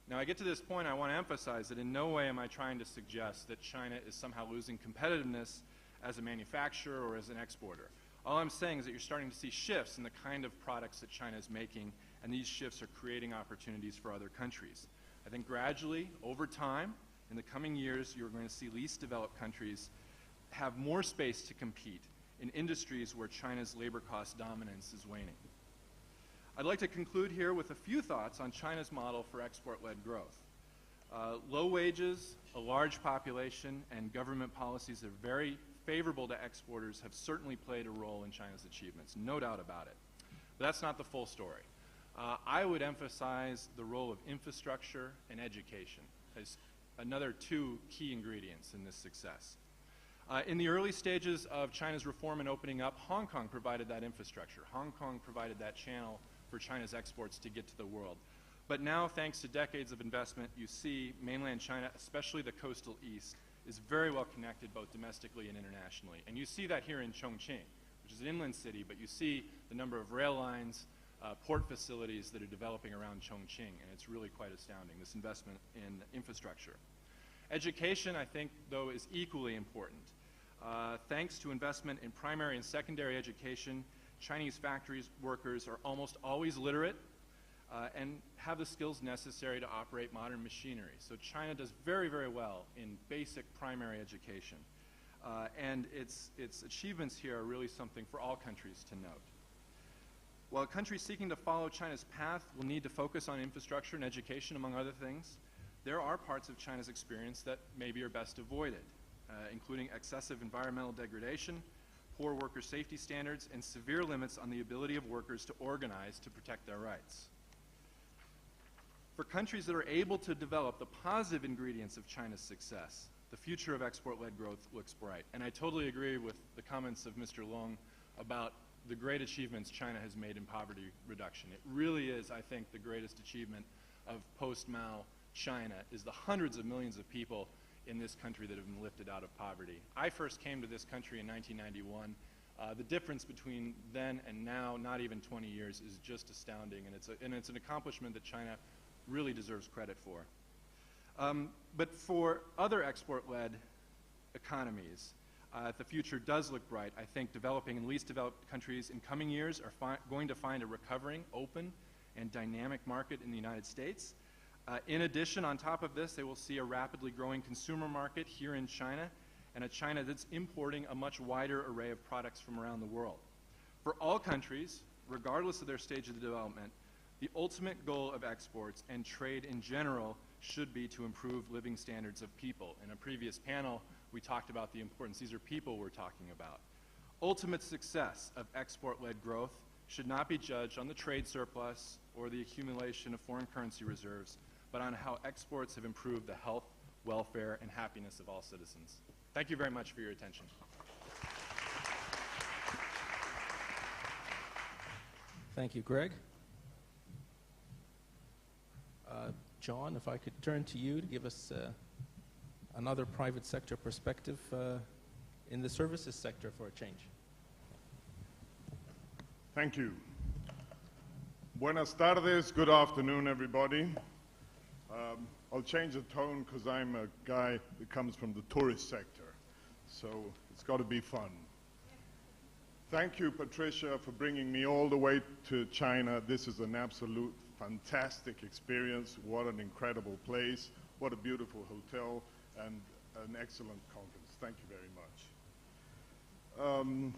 Now, I get to this point, I want to emphasize that in no way am I trying to suggest that China is somehow losing competitiveness as a manufacturer or as an exporter. All I'm saying is that you're starting to see shifts in the kind of products that China is making, and these shifts are creating opportunities for other countries. I think gradually, over time, in the coming years, you're going to see least developed countries have more space to compete in industries where China's labor cost dominance is waning. I'd like to conclude here with a few thoughts on China's model for export-led growth. Low wages, a large population, and government policies that are very favorable to exporters have certainly played a role in China's achievements, no doubt about it. But that's not the full story. I would emphasize the role of infrastructure and education as another two key ingredients in this success. In the early stages of China's reform and opening up, Hong Kong provided that infrastructure. Hong Kong provided that channel for China's exports to get to the world. But now, thanks to decades of investment, you see mainland China, especially the coastal east, is very well connected both domestically and internationally. And you see that here in Chongqing, which is an inland city, but you see the number of rail lines, port facilities that are developing around Chongqing, and it's really quite astounding, this investment in infrastructure. Education, I think, though, is equally important. Thanks to investment in primary and secondary education, Chinese factories workers are almost always literate and have the skills necessary to operate modern machinery. So China does very, very well in basic primary education. And its achievements here are really something for all countries to note. While countries seeking to follow China's path will need to focus on infrastructure and education, among other things, there are parts of China's experience that maybe are best avoided, including excessive environmental degradation, poor worker safety standards, and severe limits on the ability of workers to organize to protect their rights. For countries that are able to develop the positive ingredients of China's success, the future of export-led growth looks bright. And I totally agree with the comments of Mr. Long about the great achievements China has made in poverty reduction. It really is, I think, the greatest achievement of post-Mao China is the hundreds of millions of people in this country that have been lifted out of poverty. I first came to this country in 1991. The difference between then and now, not even 20 years, is just astounding, and it's an accomplishment that China really deserves credit for. But for other export-led economies, the future does look bright. I think developing and least developed countries in coming years are going to find a recovering, open, and dynamic market in the United States. In addition, on top of this, they will see a rapidly growing consumer market here in China, and a China that's importing a much wider array of products from around the world. For all countries, regardless of their stage of development, the ultimate goal of exports and trade in general should be to improve living standards of people. In a previous panel, we talked about the importance. These are people we're talking about. Ultimate success of export-led growth should not be judged on the trade surplus or the accumulation of foreign currency reserves, but on how exports have improved the health, welfare, and happiness of all citizens. Thank you very much for your attention. Thank you, Greg. John, if I could turn to you to give us another private sector perspective in the services sector for a change. Thank you. Buenas tardes, good afternoon, everybody. I'll change the tone because I'm a guy that comes from the tourist sector, so it's got to be fun. Thank you, Patricia, for bringing me all the way to China. This is an absolute fantastic experience. What an incredible place. What a beautiful hotel and an excellent conference. Thank you very much.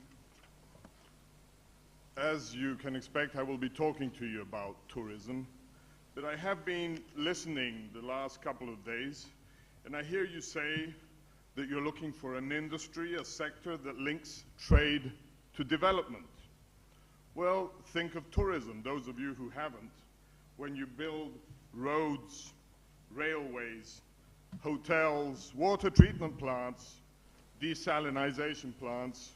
As you can expect, I will be talking to you about tourism. But I have been listening the last couple of days, and I hear you say that you're looking for an industry, a sector that links trade to development. Well, think of tourism, those of you who haven't. When you build roads, railways, hotels, water treatment plants, desalinization plants,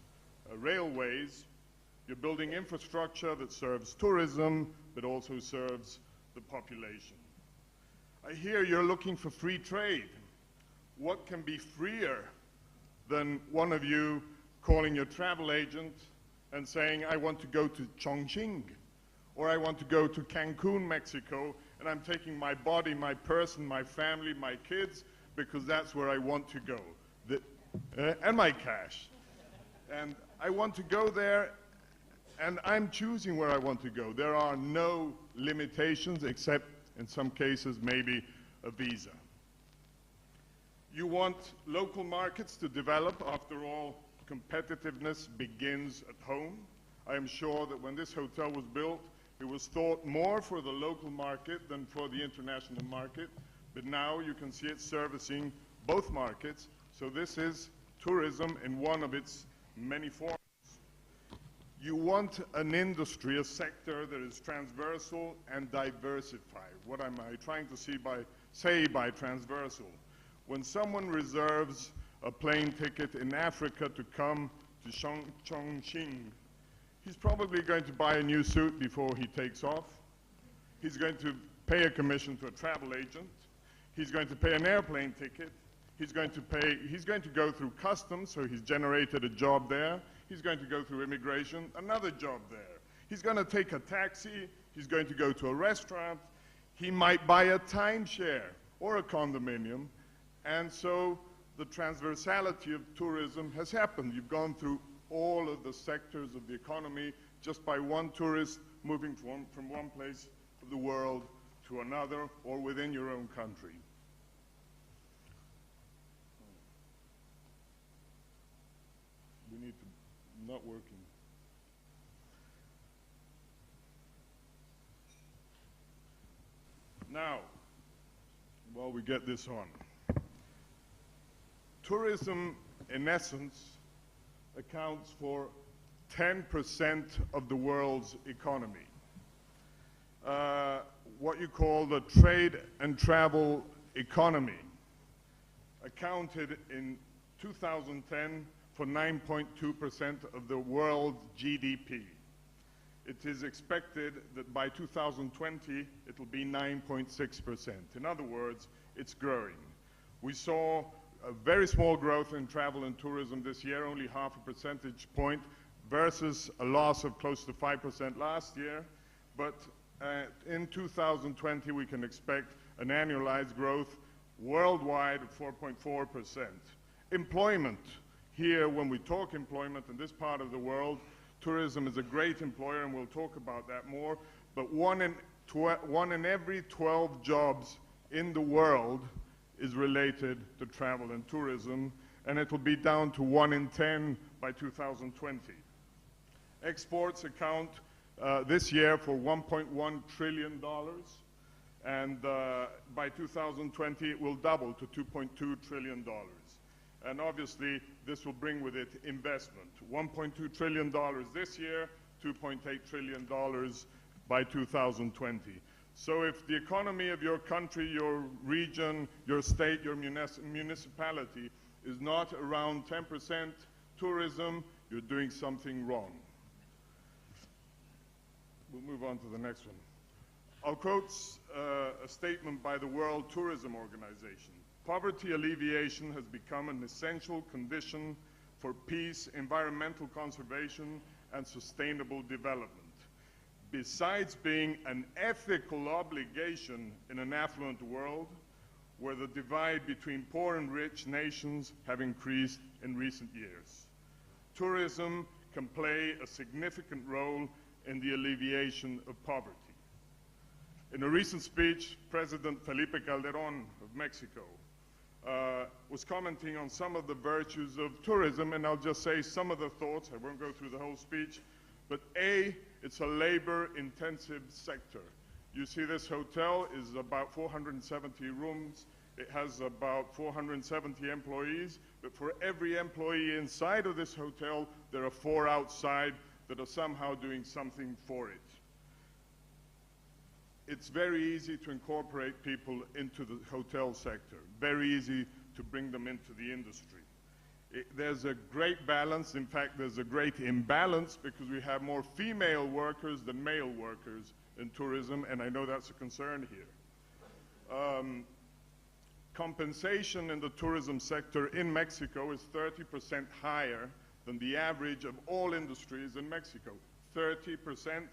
railways, you're building infrastructure that serves tourism, but also serves the population. I hear you're looking for free trade. What can be freer than one of you calling your travel agent and saying, I want to go to Chongqing, or I want to go to Cancun, Mexico, and I'm taking my body, my person, my family, my kids, because that's where I want to go, and my cash. And I want to go there, and I'm choosing where I want to go. There are no limitations, except in some cases maybe a visa. You want local markets to develop. After all, competitiveness begins at home. I am sure that when this hotel was built, it was thought more for the local market than for the international market, but now you can see it servicing both markets. So this is tourism in one of its many forms. You want an industry, a sector that is transversal and diversified. What am I trying to say by transversal? When someone reserves a plane ticket in Africa to come to Chongqing, he's probably going to buy a new suit before he takes off. He's going to pay a commission to a travel agent. He's going to pay an airplane ticket. He's going to go through customs, so he's generated a job there. He's going to go through immigration, another job there. He's going to take a taxi. He's going to go to a restaurant. He might buy a timeshare or a condominium. And so the transversality of tourism has happened. You've gone through all of the sectors of the economy just by one tourist moving from one place of the world to another or within your own country. We need to, not working. Now, while we get this on, tourism, in essence, accounts for 10% of the world's economy. What you call the trade and travel economy accounted in 2010 for 9.2% of the world's GDP. It is expected that by 2020 it will be 9.6%. In other words, it's growing. We saw a very small growth in travel and tourism this year, only half a percentage point, versus a loss of close to 5% last year. But in 2020, we can expect an annualized growth worldwide of 4.4%. Employment. Here, when we talk employment in this part of the world, tourism is a great employer, and we'll talk about that more. But one in every 12 jobs in the world is related to travel and tourism, and it will be down to 1 in 10 by 2020. Exports account this year for $1.1 trillion, and by 2020 it will double to $2.2 trillion. And obviously this will bring with it investment. $1.2 trillion this year, $2.8 trillion by 2020. So if the economy of your country, your region, your state, your municipality is not around 10% tourism, you're doing something wrong. We'll move on to the next one. I'll quote a statement by the World Tourism Organization. Poverty alleviation has become an essential condition for peace, environmental conservation, and sustainable development. Besides being an ethical obligation in an affluent world where the divide between poor and rich nations have increased in recent years. Tourism can play a significant role in the alleviation of poverty. In a recent speech, President Felipe Calderón of Mexico was commenting on some of the virtues of tourism, and I'll just say some of the thoughts. I won't go through the whole speech. But A, it's a labor-intensive sector. You see this hotel is about 470 rooms. It has about 470 employees. But for every employee inside of this hotel, there are 4 outside that are somehow doing something for it. It's very easy to incorporate people into the hotel sector, very easy to bring them into the industry. There's a great balance. In fact, there's a great imbalance because we have more female workers than male workers in tourism, and I know that's a concern here. Compensation in the tourism sector in Mexico is 30% higher than the average of all industries in Mexico. 30%